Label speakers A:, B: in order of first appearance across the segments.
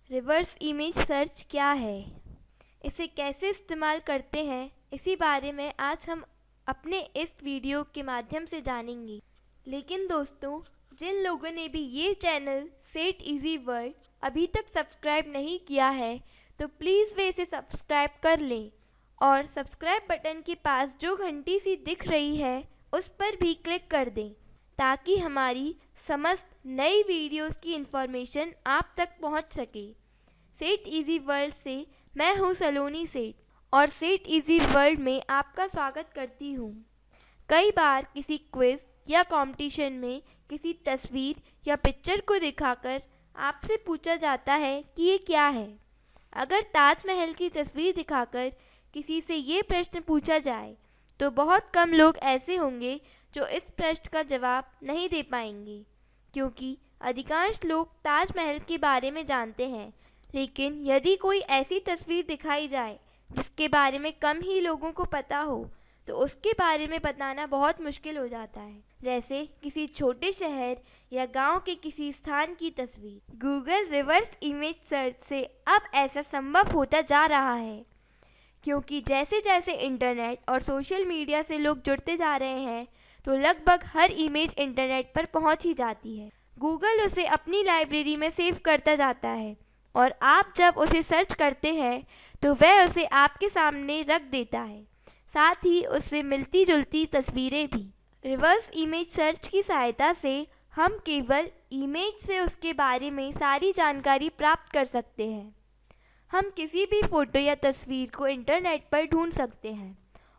A: Reverse image search क्या है, इसे कैसे इस्तेमाल करते हैं, इसी बारे में आज हम अपने इस वीडियो के माध्यम से जानेंगे। लेकिन दोस्तों, जिन लोगों ने भी ये चैनल सेट इजी वर्ल्ड अभी तक सब्सक्राइब नहीं किया है तो प्लीज़ वे इसे सब्सक्राइब कर लें और सब्सक्राइब बटन के पास जो घंटी सी दिख रही है उस पर भी क्लिक कर दें ताकि हमारी समस्त नई वीडियोस की इन्फॉर्मेशन आप तक पहुंच सके। सेट इजी वर्ल्ड से मैं हूं सलोनी सेठ और सेट इजी वर्ल्ड में आपका स्वागत करती हूं। कई बार किसी क्विज या कंपटीशन में किसी तस्वीर या पिक्चर को दिखाकर आपसे पूछा जाता है कि ये क्या है। अगर ताजमहल की तस्वीर दिखाकर किसी से ये प्रश्न पूछा जाए तो बहुत कम लोग ऐसे होंगे जो इस प्रश्न का जवाब नहीं दे पाएंगे, क्योंकि अधिकांश लोग ताजमहल के बारे में जानते हैं। लेकिन यदि कोई ऐसी तस्वीर दिखाई जाए जिसके बारे में कम ही लोगों को पता हो तो उसके बारे में बताना बहुत मुश्किल हो जाता है। जैसे किसी छोटे शहर या गांव के किसी स्थान की तस्वीर। गूगल रिवर्स इमेज सर्च से अब ऐसा संभव होता जा रहा है, क्योंकि जैसे जैसे इंटरनेट और सोशल मीडिया से लोग जुड़ते जा रहे हैं तो लगभग हर इमेज इंटरनेट पर पहुंच ही जाती है। गूगल उसे अपनी लाइब्रेरी में सेव करता जाता है और आप जब उसे सर्च करते हैं तो वह उसे आपके सामने रख देता है, साथ ही उससे मिलती जुलती तस्वीरें भी। रिवर्स इमेज सर्च की सहायता से हम केवल इमेज से उसके बारे में सारी जानकारी प्राप्त कर सकते हैं। हम किसी भी फ़ोटो या तस्वीर को इंटरनेट पर ढूंढ सकते हैं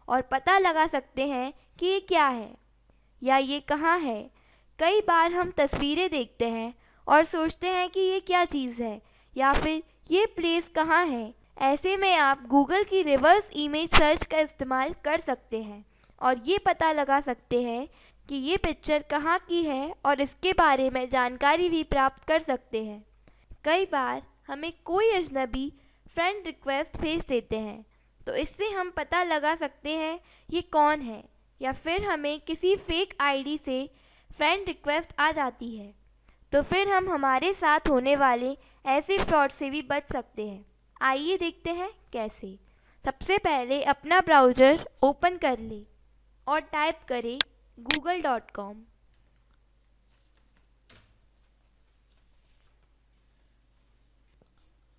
A: और पता लगा सकते हैं कि ये क्या है या ये कहाँ है। कई बार हम तस्वीरें देखते हैं और सोचते हैं कि ये क्या चीज़ है या फिर ये प्लेस कहाँ है। ऐसे में आप गूगल की रिवर्स इमेज सर्च का इस्तेमाल कर सकते हैं और ये पता लगा सकते हैं कि ये पिक्चर कहाँ की है और इसके बारे में जानकारी भी प्राप्त कर सकते हैं। कई बार हमें कोई अजनबी फ्रेंड रिक्वेस्ट भेज देते हैं तो इससे हम पता लगा सकते हैं ये कौन है, या फिर हमें किसी फेक आईडी से फ्रेंड रिक्वेस्ट आ जाती है तो फिर हम हमारे साथ होने वाले ऐसे फ्रॉड से भी बच सकते हैं। आइए देखते हैं कैसे। सबसे पहले अपना ब्राउज़र ओपन कर लें और टाइप करें google.com।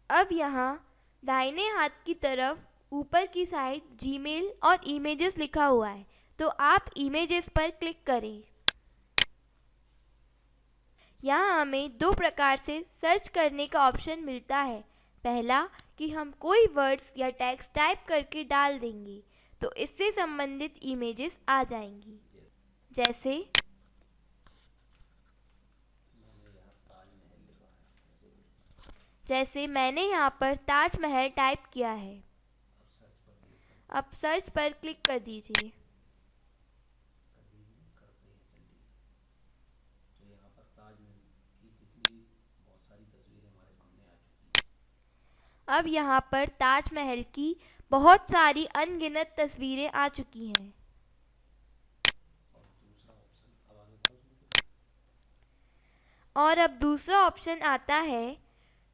A: अब यहाँ दाहिने हाथ की तरफ ऊपर की साइड जीमेल और इमेजेस लिखा हुआ है, तो आप इमेजेस पर क्लिक करें। यहाँ हमें दो प्रकार से सर्च करने का ऑप्शन मिलता है। पहला कि हम कोई वर्ड्स या टैग्स टाइप करके डाल देंगे तो इससे संबंधित इमेजेस आ जाएंगी। जैसे मैंने यहाँ पर ताजमहल टाइप किया है। अब सर्च पर क्लिक कर दीजिए। अब यहाँ पर ताजमहल की बहुत सारी अनगिनत तस्वीरें आ चुकी हैं। और अब दूसरा ऑप्शन आता है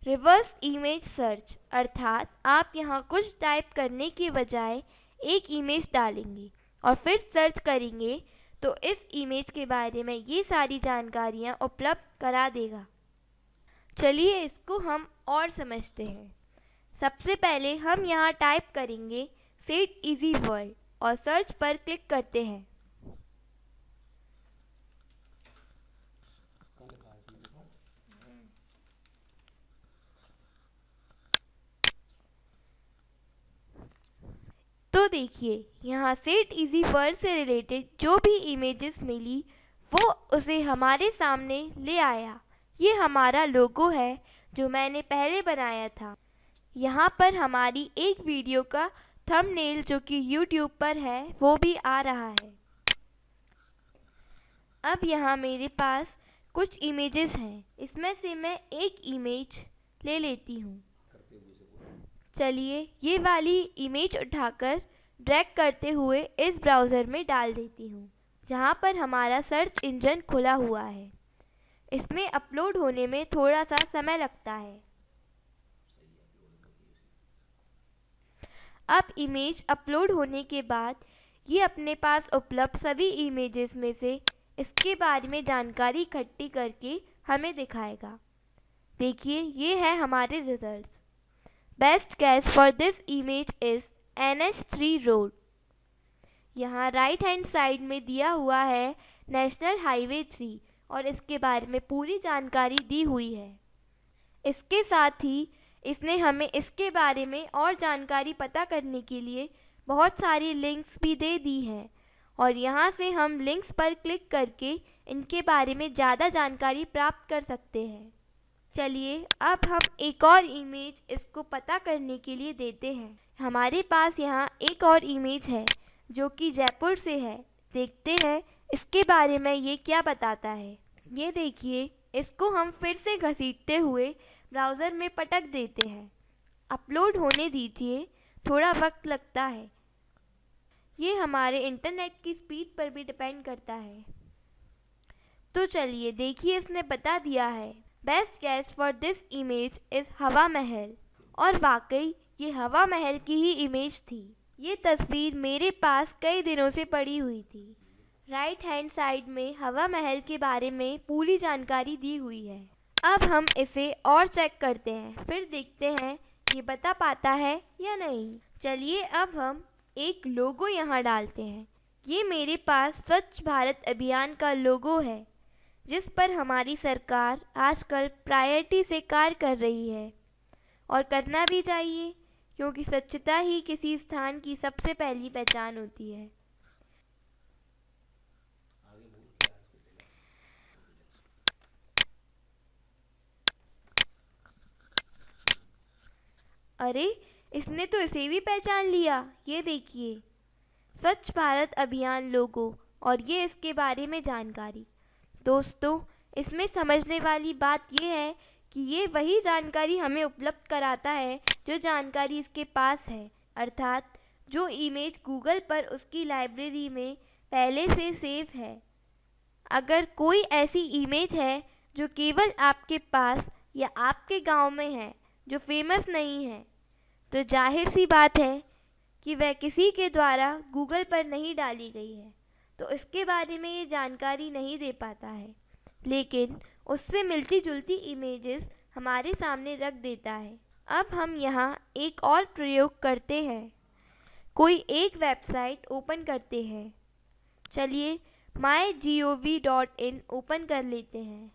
A: रिवर्स इमेज सर्च, अर्थात आप यहाँ कुछ टाइप करने के बजाय एक इमेज डालेंगे और फिर सर्च करेंगे तो इस इमेज के बारे में ये सारी जानकारियाँ उपलब्ध करा देगा। चलिए इसको हम और समझते हैं। सबसे पहले हम यहाँ टाइप करेंगे सेट इजी वर्ल्ड और सर्च पर क्लिक करते हैं। तो देखिए यहाँ सेट इजी वर्ल्ड से रिलेटेड जो भी इमेजेस मिली वो उसे हमारे सामने ले आया। ये हमारा लोगो है जो मैंने पहले बनाया था। यहाँ पर हमारी एक वीडियो का थंबनेल जो कि YouTube पर है वो भी आ रहा है। अब यहाँ मेरे पास कुछ इमेजेस हैं, इसमें से मैं एक इमेज ले लेती हूँ। चलिए ये वाली इमेज उठाकर ड्रैग करते हुए इस ब्राउज़र में डाल देती हूँ जहाँ पर हमारा सर्च इंजन खुला हुआ है। इसमें अपलोड होने में थोड़ा सा समय लगता है। अब इमेज अपलोड होने के बाद ये अपने पास उपलब्ध सभी इमेजेस में से इसके बारे में जानकारी इकट्ठी करके हमें दिखाएगा। देखिए, ये है हमारे results. Best gas for this image is NH3 road. यहाँ राइट हैंड साइड में दिया हुआ है नेशनल हाईवे 3 और इसके बारे में पूरी जानकारी दी हुई है। इसके साथ ही इसने हमें इसके बारे में और जानकारी पता करने के लिए बहुत सारी लिंक्स भी दे दी हैं और यहाँ से हम लिंक्स पर क्लिक करके इनके बारे में ज़्यादा जानकारी प्राप्त कर सकते हैं। चलिए अब हम एक और इमेज इसको पता करने के लिए देते हैं। हमारे पास यहाँ एक और इमेज है जो कि जयपुर से है। देखते हैं इसके बारे में ये क्या बताता है। ये देखिए, इसको हम फिर से घसीटते हुए ब्राउज़र में पटक देते हैं। अपलोड होने दीजिए, थोड़ा वक्त लगता है। ये हमारे इंटरनेट की स्पीड पर भी डिपेंड करता है। तो चलिए देखिए, इसने बता दिया है best gas for this image is हवा महल। और वाकई ये हवा महल की ही इमेज थी। ये तस्वीर मेरे पास कई दिनों से पड़ी हुई थी। राइट हैंड साइड में हवा महल के बारे में पूरी जानकारी दी हुई है। अब हम इसे और चेक करते हैं, फिर देखते हैं ये बता पाता है या नहीं। चलिए अब हम एक लोगो यहाँ डालते हैं। ये मेरे पास स्वच्छ भारत अभियान का लोगो है जिस पर हमारी सरकार आजकल प्रायोरिटी से कार्य कर रही है और करना भी चाहिए, क्योंकि स्वच्छता ही किसी स्थान की सबसे पहली पहचान होती है। अरे, इसने तो इसे भी पहचान लिया। ये देखिए, स्वच्छ भारत अभियान लोगो और ये इसके बारे में जानकारी। दोस्तों, इसमें समझने वाली बात ये है कि ये वही जानकारी हमें उपलब्ध कराता है जो जानकारी इसके पास है, अर्थात जो इमेज गूगल पर उसकी लाइब्रेरी में पहले से सेव है। अगर कोई ऐसी इमेज है जो केवल आपके पास या आपके गांव में है, जो फेमस नहीं है, तो जाहिर सी बात है कि वह किसी के द्वारा गूगल पर नहीं डाली गई है, तो इसके बारे में ये जानकारी नहीं दे पाता है। लेकिन उससे मिलती जुलती इमेजेस हमारे सामने रख देता है। अब हम यहाँ एक और प्रयोग करते हैं। कोई एक वेबसाइट ओपन करते हैं। चलिए mygov.in ओपन कर लेते हैं।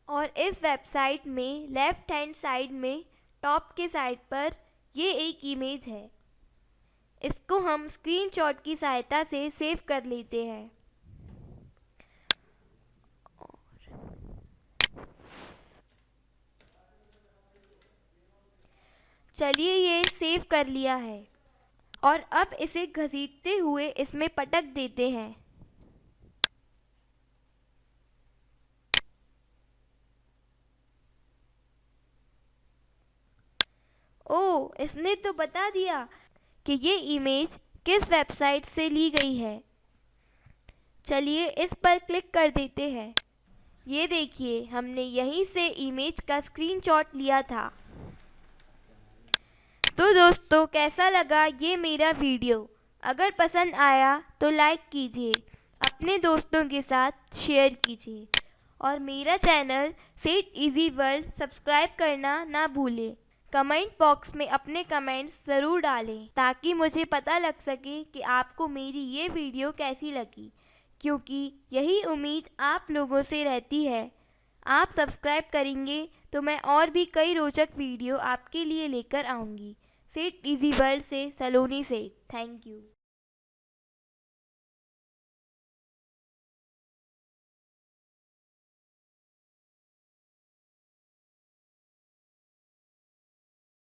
A: और इस वेबसाइट में लेफ़्ट हैंड साइड में टॉप के साइड पर ये एक इमेज है। इसको हम स्क्रीनशॉट की सहायता से सेव कर लेते हैं। चलिए, ये सेव कर लिया है और अब इसे घसीटते हुए इसमें पटक देते हैं। ओह, इसने तो बता दिया कि ये इमेज किस वेबसाइट से ली गई है। चलिए इस पर क्लिक कर देते हैं। ये देखिए, हमने यहीं से इमेज का स्क्रीनशॉट लिया था। तो दोस्तों, कैसा लगा ये मेरा वीडियो? अगर पसंद आया तो लाइक कीजिए, अपने दोस्तों के साथ शेयर कीजिए और मेरा channel set easy world subscribe करना ना भूलें। कमेंट बॉक्स में अपने कमेंट्स ज़रूर डालें ताकि मुझे पता लग सके कि आपको मेरी ये वीडियो कैसी लगी, क्योंकि यही उम्मीद आप लोगों से रहती है। आप सब्सक्राइब करेंगे तो मैं और भी कई रोचक वीडियो आपके लिए लेकर आऊँगी। सेट इजी वर्ल्ड से सलोनी सेठ, थैंक यू।